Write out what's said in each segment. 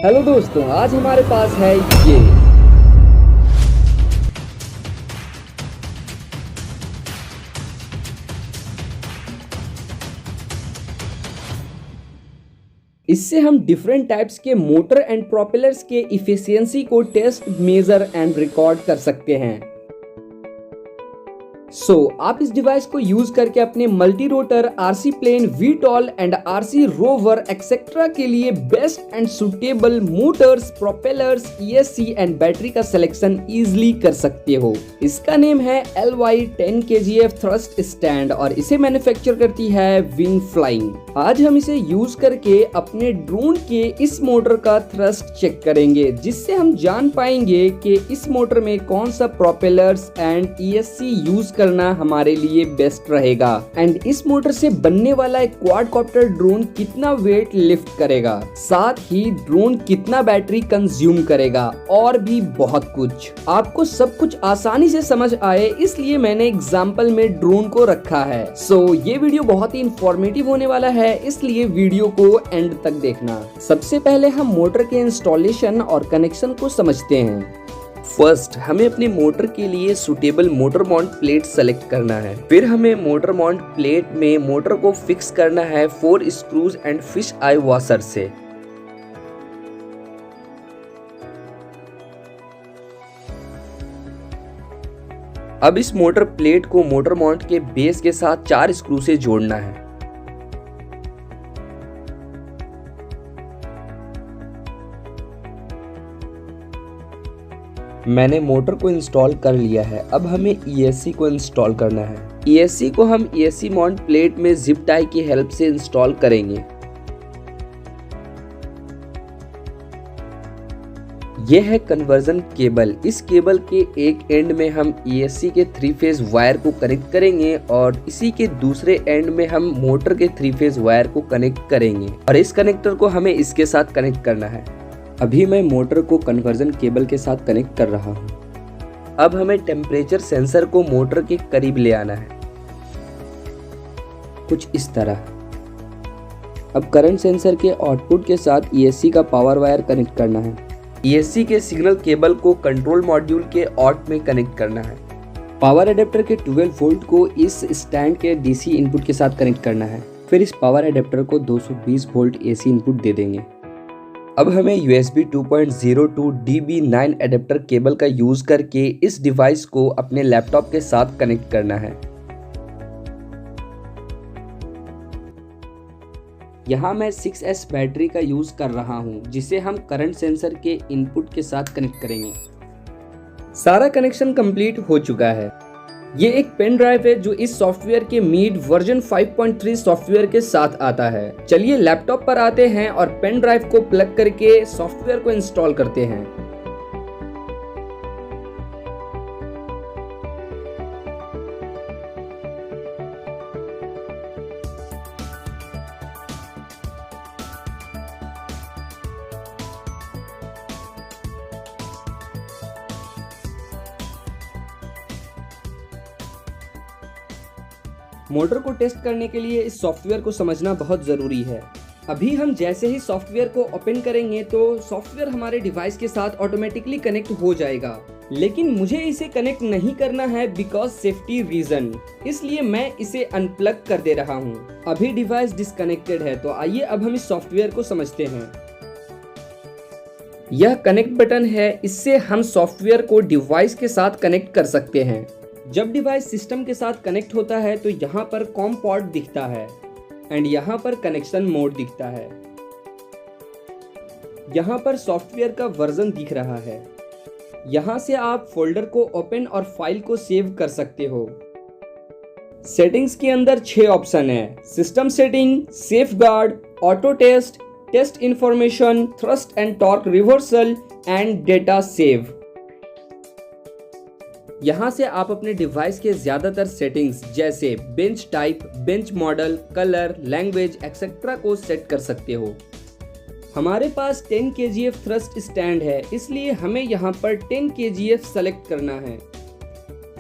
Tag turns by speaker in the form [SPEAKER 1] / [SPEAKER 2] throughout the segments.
[SPEAKER 1] Hello दोस्तों, आज हमारे पास है ये इससे हम डिफरेंट टाइप्स के मोटर एंड प्रोपेलर्स के इफिशियंसी को टेस्ट, मेजर एंड रिकॉर्ड कर सकते हैं। आप इस डिवाइस को यूज करके अपने multi rotor, RC plane, VTOL and RC rover etcetera के लिए best and suitable motors, propellers, ESC and battery का सिलेक्शन इजीली कर सकते हो। इसका नेम है LY10 kgf थ्रस्ट स्टैंड और इसे मैन्युफैक्चर करती है विंग फ्लाइंग। आज हम इसे यूज करके अपने ड्रोन के इस मोटर का थ्रस्ट चेक करेंगे, जिससे हम जान पाएंगे कि इस मोटर में कौन सा प्रोपेलर्स एंड ईएससी यूज करना हमारे लिए बेस्ट रहेगा एंड इस मोटर से बनने वाला एक क्वाडकॉप्टर ड्रोन कितना वेट लिफ्ट करेगा, साथ ही ड्रोन कितना बैटरी कंज्यूम करेगा और भी बहुत कुछ। आपको सब कुछ आसानी से समझ आए इसलिए मैंने एग्जाम्पल में ड्रोन को रखा है। ये वीडियो बहुत ही इंफॉर्मेटिव होने वाला है, इसलिए वीडियो को एंड तक देखना। सबसे पहले हम मोटर के इंस्टॉलेशन और कनेक्शन को समझते हैं। फर्स्ट, हमें अपनी मोटर के लिए suitable motor mount plate select करना है। फिर हमें मोटर माउंट प्लेट में मोटर को फिक्स करना है 4 screws and fish eye washer से। अब इस मोटर प्लेट को मोटर माउंट के बेस के साथ 4 स्क्रू से जोड़ना है। मैंने मोटर को इंस्टॉल कर लिया है। अब हमें ईएससी को इंस्टॉल करना है। ईएससी को हम ईएससी माउंट प्लेट में जिप टाई की हेल्प से इंस्टॉल करेंगे। यह है कन्वर्जन केबल। इस केबल के एक एंड में हम ईएससी के 3 फेज वायर को कनेक्ट करेंगे और इसी के दूसरे एंड में हम मोटर के 3 फेज वायर को कनेक्ट करेंगे और इस कनेक्टर को हमें इसके साथ कनेक्ट करना है। अभी मैं मोटर को कन्वर्जन केबल के साथ कनेक्ट कर रहा हूँ। अब हमें टेम्परेचर सेंसर को मोटर के करीब ले आना है, कुछ इस तरह। अब करंट सेंसर के आउटपुट के साथ ईएससी का पावर वायर कनेक्ट करना है। ईएससी के सिग्नल केबल को कंट्रोल मॉड्यूल के आउट में कनेक्ट करना है। पावर एडेप्टर के 12 वोल्ट को इस स्टैंड के डीसी इनपुट के साथ कनेक्ट करना है। फिर इस पावर एडेप्टर को 220 वोल्ट एसी इनपुट दे देंगे। अब हमें USB 2.02 DB9 एडेप्टर केबल का यूज करके इस डिवाइस को अपने लैपटॉप के साथ कनेक्ट करना है। यहाँ मैं 6S बैटरी का यूज कर रहा हूँ, जिसे हम करंट सेंसर के इनपुट के साथ कनेक्ट करेंगे। सारा कनेक्शन कंप्लीट हो चुका है। ये एक पेन ड्राइव है जो इस सॉफ्टवेयर के मीड वर्जन 5.3 सॉफ्टवेयर के साथ आता है। चलिए लैपटॉप पर आते हैं और पेन ड्राइव को प्लग करके सॉफ्टवेयर को इंस्टॉल करते हैं। मोटर को टेस्ट करने के लिए इस सॉफ्टवेयर को समझना बहुत ज़रूरी है। अभी हम जैसे ही सॉफ्टवेयर को ओपन करेंगे तो सॉफ्टवेयर हमारे डिवाइस के साथ ऑटोमेटिकली कनेक्ट हो जाएगा, लेकिन मुझे इसे कनेक्ट नहीं करना है बिकॉज सेफ्टी रीजन, इसलिए मैं इसे अनप्लग कर दे रहा हूँ। अभी डिवाइस डिस्कनेक्टेड है, तो आइए अब हम इस सॉफ्टवेयर को समझते हैं। यह कनेक्ट बटन है, इससे हम सॉफ्टवेयर को डिवाइस के साथ कनेक्ट कर सकते हैं। जब डिवाइस सिस्टम के साथ कनेक्ट होता है तो यहाँ पर कॉम पोर्ट दिखता है एंड यहाँ पर कनेक्शन मोड दिखता है। यहाँ पर सॉफ्टवेयर का वर्जन दिख रहा है। यहाँ से आप फोल्डर को ओपन और फाइल को सेव कर सकते हो। सेटिंग्स के अंदर 6 ऑप्शन है: system setting, safeguard, auto test, test information, thrust and torque reversal and data save. यहाँ से आप अपने डिवाइस के ज्यादातर सेटिंग्स जैसे bench type, bench model, colour, language etcetera को सेट कर सकते हो। हमारे पास 10 kgf थ्रस्ट स्टैंड है, इसलिए हमें यहाँ पर 10 kgf सेलेक्ट करना है।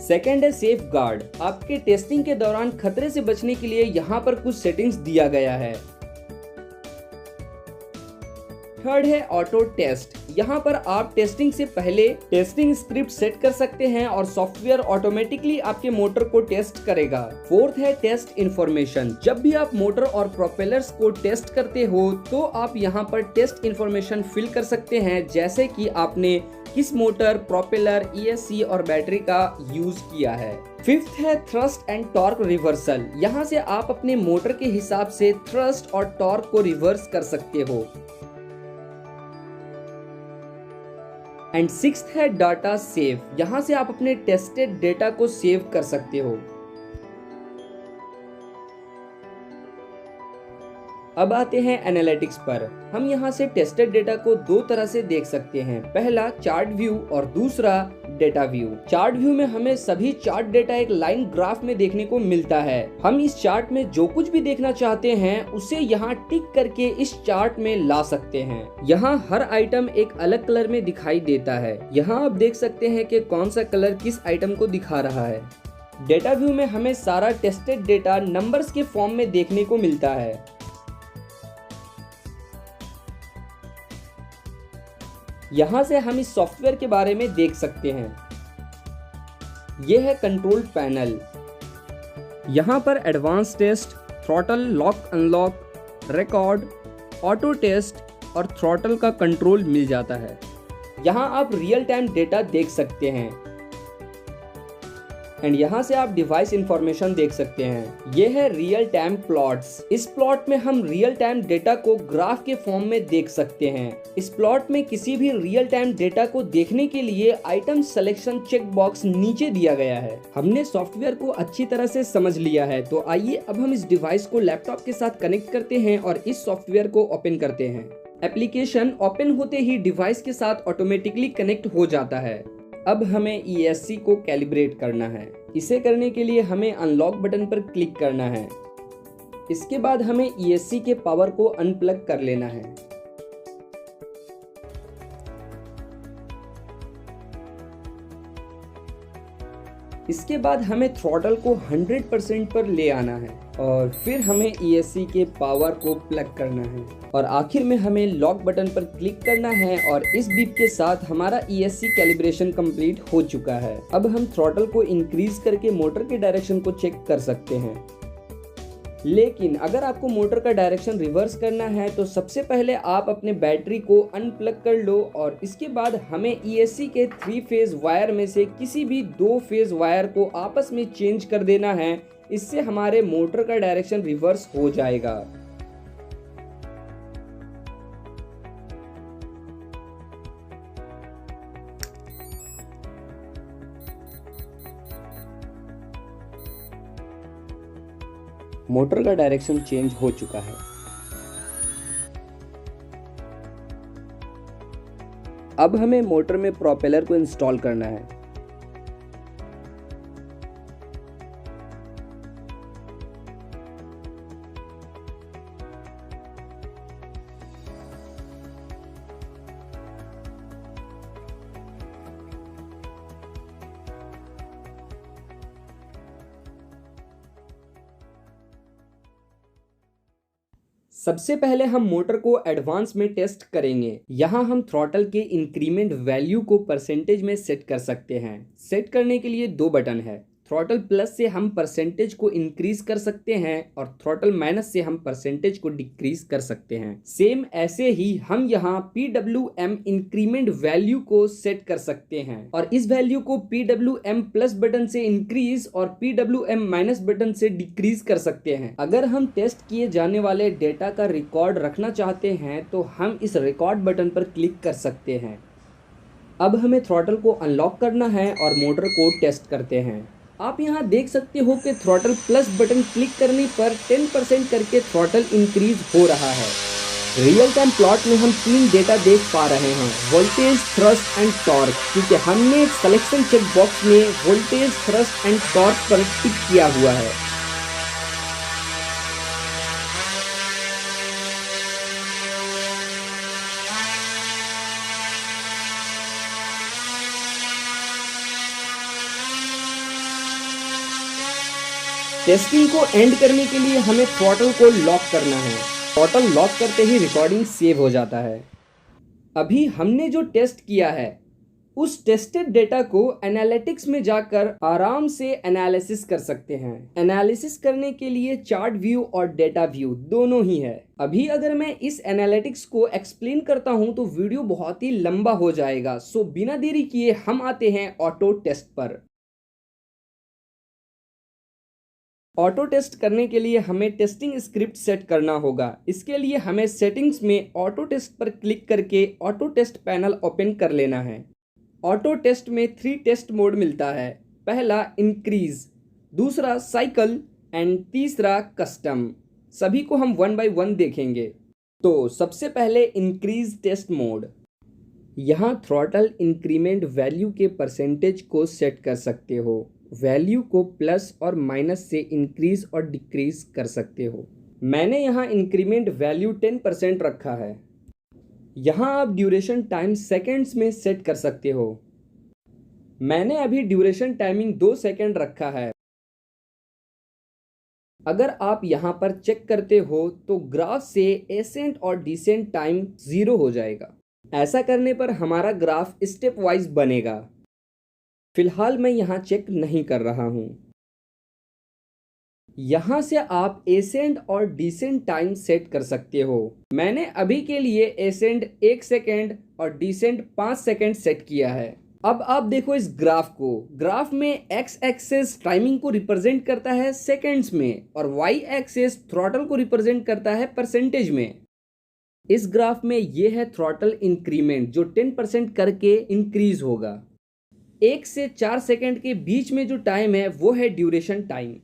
[SPEAKER 1] सेकेंड है सेफ गार्ड। आपके टेस्टिंग के दौरान खतरे से बचने के लिए यहाँ पर कुछ सेटिंग्स दिया गया है। थर्ड है ऑटो टेस्ट। यहाँ पर आप टेस्टिंग से पहले टेस्टिंग स्क्रिप्ट सेट कर सकते हैं और सॉफ्टवेयर ऑटोमेटिकली आपके मोटर को टेस्ट करेगा। फोर्थ है टेस्ट इंफॉर्मेशन। जब भी आप मोटर और प्रोपेलर्स को टेस्ट करते हो तो आप यहाँ पर टेस्ट इंफॉर्मेशन फिल कर सकते हैं, जैसे कि आपने किस मोटर, प्रोपेलर, ईएससी और बैटरी का यूज किया है। फिफ्थ है थ्रस्ट एंड टॉर्क रिवर्सल। यहाँ से आप अपने मोटर के हिसाब से थ्रस्ट और टॉर्क को रिवर्स कर सकते हो। एंड सिक्स्थ है डाटा सेव। यहाँ से आप अपने टेस्टेड डेटा को सेव कर सकते हो। अब आते हैं एनालिटिक्स पर। हम यहाँ से टेस्टेड डेटा को दो तरह से देख सकते हैं, पहला चार्ट व्यू और दूसरा डेटा व्यू। चार्ट व्यू में हमें सभी चार्ट डेटा एक लाइन ग्राफ में देखने को मिलता है। हम इस चार्ट में जो कुछ भी देखना चाहते हैं उसे यहाँ टिक करके इस चार्ट में ला सकते हैं। यहाँ हर आइटम एक अलग कलर में दिखाई देता है। यहाँ आप देख सकते हैं कि कौन सा कलर किस आइटम को दिखा रहा है। डेटा व्यू में हमें सारा टेस्टेड डेटा नंबर्स के फॉर्म में देखने को मिलता है। यहाँ से हम इस सॉफ्टवेयर के बारे में देख सकते हैं। यह है कंट्रोल पैनल। यहाँ पर advance test, throttle, lock unlock, record, auto test और थ्रॉटल का कंट्रोल मिल जाता है। यहाँ आप रियल टाइम डेटा देख सकते हैं एंड यहाँ से आप डिवाइस इंफॉर्मेशन देख सकते हैं। यह है रियल टाइम प्लॉट्स। इस प्लॉट में हम रियल टाइम डेटा को ग्राफ के फॉर्म में देख सकते हैं। इस प्लॉट में किसी भी रियल टाइम डेटा को देखने के लिए आइटम सिलेक्शन चेक बॉक्स नीचे दिया गया है। हमने सॉफ्टवेयर को अच्छी तरह से समझ लिया है, तो आइए अब हम इस डिवाइस को लैपटॉप के साथ कनेक्ट करते हैं और इस सॉफ्टवेयर को ओपन करते हैं। एप्लीकेशन ओपन होते ही डिवाइस के साथ ऑटोमेटिकली कनेक्ट हो जाता है। अब हमें ESC को कैलिब्रेट करना है। इसे करने के लिए हमें अनलॉक बटन पर क्लिक करना है। इसके बाद हमें ESC के पावर को अनप्लग कर लेना है। इसके बाद हमें थ्रॉटल को 100% पर ले आना है और फिर हमें ESC के पावर को प्लग करना है और आखिर में हमें लॉक बटन पर क्लिक करना है और इस बीप के साथ हमारा ESC कैलिब्रेशन कंप्लीट हो चुका है। अब हम थ्रॉटल को इंक्रीज करके मोटर के डायरेक्शन को चेक कर सकते हैं। लेकिन अगर आपको मोटर का डायरेक्शन रिवर्स करना है तो सबसे पहले आप अपने बैटरी को अनप्लग कर लो और इसके बाद हमें ESC के 3 फेज वायर में से किसी भी 2 फेज वायर को आपस में चेंज कर देना है। इससे हमारे मोटर का डायरेक्शन रिवर्स हो जाएगा। मोटर का डायरेक्शन चेंज हो चुका है। अब हमें मोटर में प्रोपेलर को इंस्टॉल करना है। सबसे पहले हम मोटर को एडवांस में टेस्ट करेंगे। यहाँ हम थ्रॉटल के इंक्रीमेंट वैल्यू को परसेंटेज में सेट कर सकते हैं। सेट करने के लिए 2 बटन है। थ्रॉटल प्लस से हम परसेंटेज को इंक्रीज कर सकते हैं और थ्रॉटल माइनस से हम परसेंटेज को डिक्रीज कर सकते हैं। सेम ऐसे ही हम यहाँ PWM इंक्रीमेंट वैल्यू को सेट कर सकते हैं और इस वैल्यू को PWM प्लस बटन से इंक्रीज और PWM माइनस बटन से डिक्रीज कर सकते हैं। अगर हम टेस्ट किए जाने वाले डेटा का रिकॉर्ड रखना चाहते हैं तो हम इस रिकॉर्ड बटन पर क्लिक कर सकते हैं। अब हमें थ्रॉटल को अनलॉक करना है और मोटर को टेस्ट करते हैं। आप यहाँ देख सकते हो कि थ्रॉटल प्लस बटन क्लिक करने पर 10% करके थ्रॉटल इंक्रीज हो रहा है। रियल टाइम प्लॉट में हम 3 डेटा देख पा रहे हैं, वोल्टेज, थ्रस्ट एंड टॉर्क, क्योंकि हमने सिलेक्शन चेक बॉक्स में वोल्टेज, थ्रस्ट एंड टॉर्क पर टिक किया हुआ है। टेस्टिंग को एंड करने के लिए हमें थ्रॉटल को लॉक करना है। थ्रॉटल लॉक करते ही रिकॉर्डिंग सेव हो जाता है। अभी हमने जो टेस्ट किया है उस टेस्टेड डेटा को एनालिटिक्स में जाकर आराम से एनालिसिस कर सकते हैं। एनालिसिस करने के लिए चार्ट व्यू और डेटा व्यू दोनों ही है। अभी अगर मैं इस एनालिटिक्स को एक्सप्लेन करता हूं तो वीडियो बहुत ही लंबा हो जाएगा, सो बिना देरी किए हम आते हैं ऑटो टेस्ट पर। ऑटो टेस्ट करने के लिए हमें टेस्टिंग स्क्रिप्ट सेट करना होगा। इसके लिए हमें सेटिंग्स में ऑटो टेस्ट पर क्लिक करके ऑटो टेस्ट पैनल ओपन कर लेना है। ऑटो टेस्ट में 3 टेस्ट मोड मिलता है। पहला इंक्रीज, दूसरा साइकिल एंड तीसरा कस्टम। सभी को हम 1 बाय 1 देखेंगे। तो सबसे पहले इंक्रीज टेस्ट मोड। यहाँ थ्रॉटल इंक्रीमेंट वैल्यू के परसेंटेज को सेट कर सकते हो। वैल्यू को प्लस और माइनस से इंक्रीज और डिक्रीज कर सकते हो। मैंने यहाँ इंक्रीमेंट वैल्यू 10% रखा है। यहाँ आप ड्यूरेशन टाइम सेकेंड्स में सेट कर सकते हो। मैंने अभी ड्यूरेशन टाइमिंग 2 सेकेंड रखा है। अगर आप यहाँ पर चेक करते हो तो ग्राफ से एसेंट और डिसेंट टाइम 0 हो जाएगा। ऐसा करने पर हमारा ग्राफ स्टेप वाइज बनेगा। फिलहाल मैं यहाँ चेक नहीं कर रहा हूँ। यहाँ से आप एसेंट और डिसेंट टाइम सेट कर सकते हो। मैंने अभी के लिए एसेंट 1 सेकेंड और डिसेंट 5 सेकेंड सेट किया है। अब आप देखो इस ग्राफ को। ग्राफ में एक्स एक्सेस टाइमिंग को रिप्रेजेंट करता है सेकेंड्स में और वाई एक्सेस थ्रॉटल को रिप्रेजेंट करता है परसेंटेज में। इस ग्राफ में ये है थ्रॉटल इंक्रीमेंट जो 10% करके इंक्रीज होगा। 1 से 4 सेकेंड के बीच में जो टाइम है वो है ड्यूरेशन टाइम।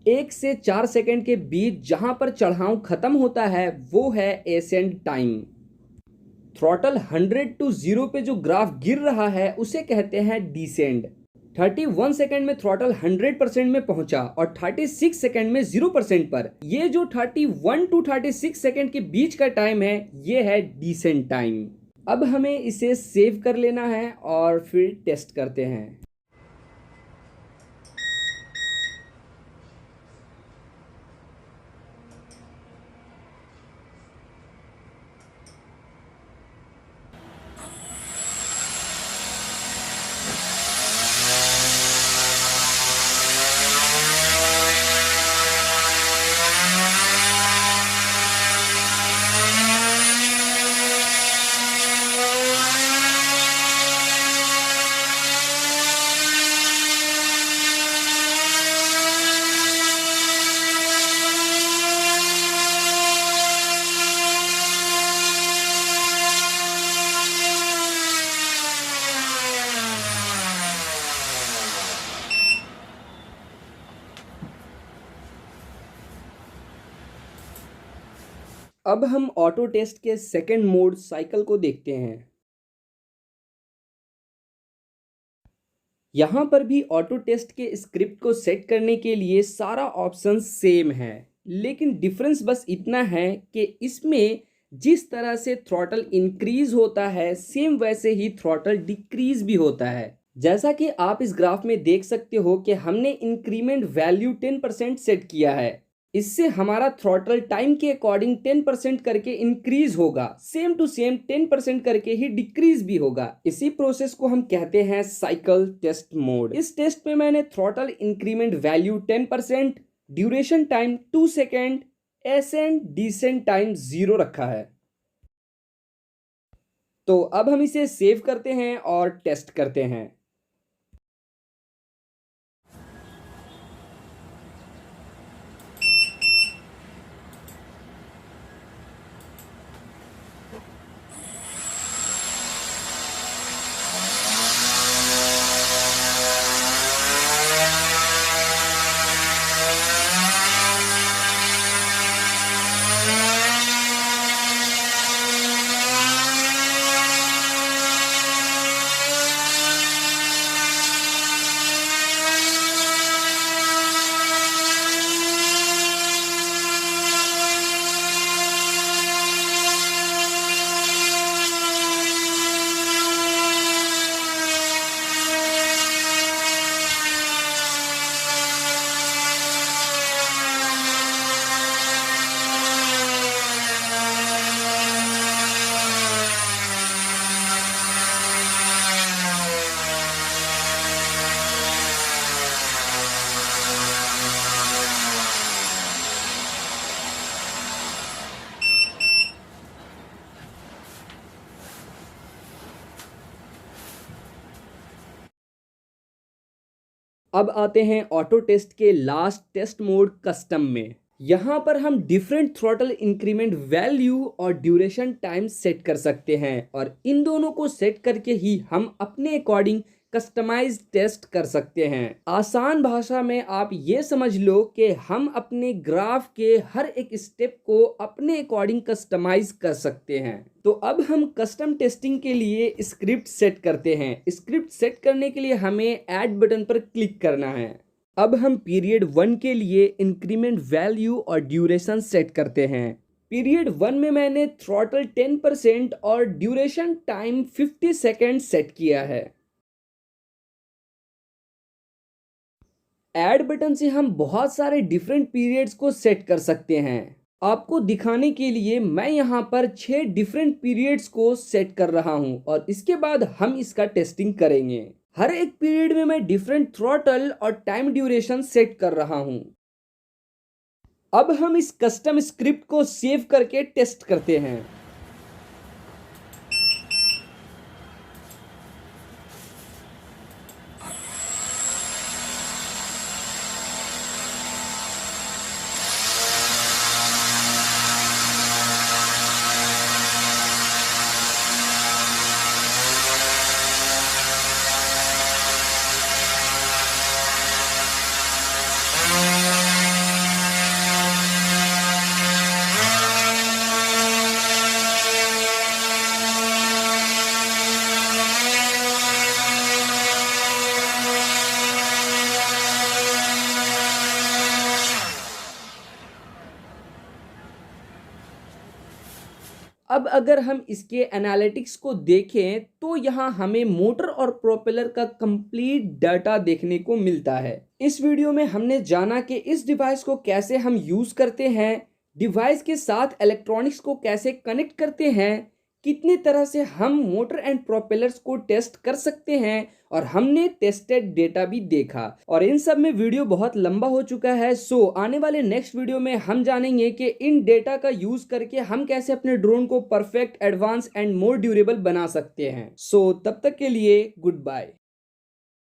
[SPEAKER 1] 1 से 4 सेकेंड के बीच जहां पर चढ़ाव खत्म होता है वो है एसेंट टाइम। थ्रॉटल 100 to 0 पे जो ग्राफ गिर रहा है उसे कहते हैं डिसेंड। 31 सेकेंड में थ्रॉटल 100% में पहुंचा और 36 सेकेंड में 0% पर। ये जो 31 to 36 सेकेंड के बीच का टाइम है ये है डिसेंट टाइम। अब हमें इसे सेव कर लेना है और फिर टेस्ट करते हैं। अब हम ऑटो टेस्ट के सेकंड मोड साइकिल को देखते हैं। यहां पर भी ऑटो टेस्ट के स्क्रिप्ट को सेट करने के लिए सारा ऑप्शन सेम है, लेकिन डिफरेंस बस इतना है कि इसमें जिस तरह से थ्रॉटल इंक्रीज होता है सेम वैसे ही थ्रॉटल डिक्रीज भी होता है। जैसा कि आप इस ग्राफ में देख सकते हो कि हमने इंक्रीमेंट वैल्यू 10% सेट किया है। इससे हमारा थ्रॉटल टाइम के अकॉर्डिंग 10% करके इंक्रीज होगा, सेम टू सेम 10% करके ही डिक्रीज भी होगा। इसी प्रोसेस को हम कहते हैं साइकिल टेस्ट मोड। इस टेस्ट में मैंने throttle increment value 10%, duration time 2 second, ascent descent time 0 रखा है। तो अब हम इसे सेव करते हैं और टेस्ट करते हैं। अब आते हैं ऑटो टेस्ट के लास्ट टेस्ट मोड कस्टम में। यहाँ पर हम डिफरेंट थ्रॉटल इंक्रीमेंट वैल्यू और ड्यूरेशन टाइम सेट कर सकते हैं और इन दोनों को सेट करके ही हम अपने अकॉर्डिंग कस्टमाइज टेस्ट कर सकते हैं। आसान भाषा में आप ये समझ लो कि हम अपने ग्राफ के हर एक स्टेप को अपने अकॉर्डिंग कस्टमाइज कर सकते हैं। तो अब हम कस्टम टेस्टिंग के लिए स्क्रिप्ट सेट करते हैं। स्क्रिप्ट सेट करने के लिए हमें ऐड बटन पर क्लिक करना है। अब हम पीरियड 1 के लिए इंक्रीमेंट वैल्यू और ड्यूरेशन सेट करते हैं। पीरियड 1 में मैंने थ्रॉटल 10% और ड्यूरेशन टाइम 50 सेकेंड सेट किया है। ऐड बटन से हम बहुत सारे डिफरेंट पीरियड्स को सेट कर सकते हैं। आपको दिखाने के लिए मैं यहाँ पर 6 डिफरेंट पीरियड्स को सेट कर रहा हूँ और इसके बाद हम इसका टेस्टिंग करेंगे। हर एक पीरियड में मैं डिफरेंट थ्रॉटल और टाइम ड्यूरेशन सेट कर रहा हूँ। अब हम इस कस्टम स्क्रिप्ट को सेव करके टेस्ट करते हैं। अब अगर हम इसके एनालिटिक्स को देखें तो यहाँ हमें मोटर और प्रोपेलर का कंप्लीट डाटा देखने को मिलता है। इस वीडियो में हमने जाना कि इस डिवाइस को कैसे हम यूज करते हैं, डिवाइस के साथ इलेक्ट्रॉनिक्स को कैसे कनेक्ट करते हैं, कितनी तरह से हम मोटर एंड प्रोपेलर्स को टेस्ट कर सकते हैं और हमने टेस्टेड डेटा भी देखा। और इन सब में वीडियो बहुत लंबा हो चुका है। सो आने वाले नेक्स्ट वीडियो में हम जानेंगे कि इन डेटा का यूज करके हम कैसे अपने ड्रोन को perfect, advance and more durable बना सकते हैं। सो तब तक के लिए गुड बाय।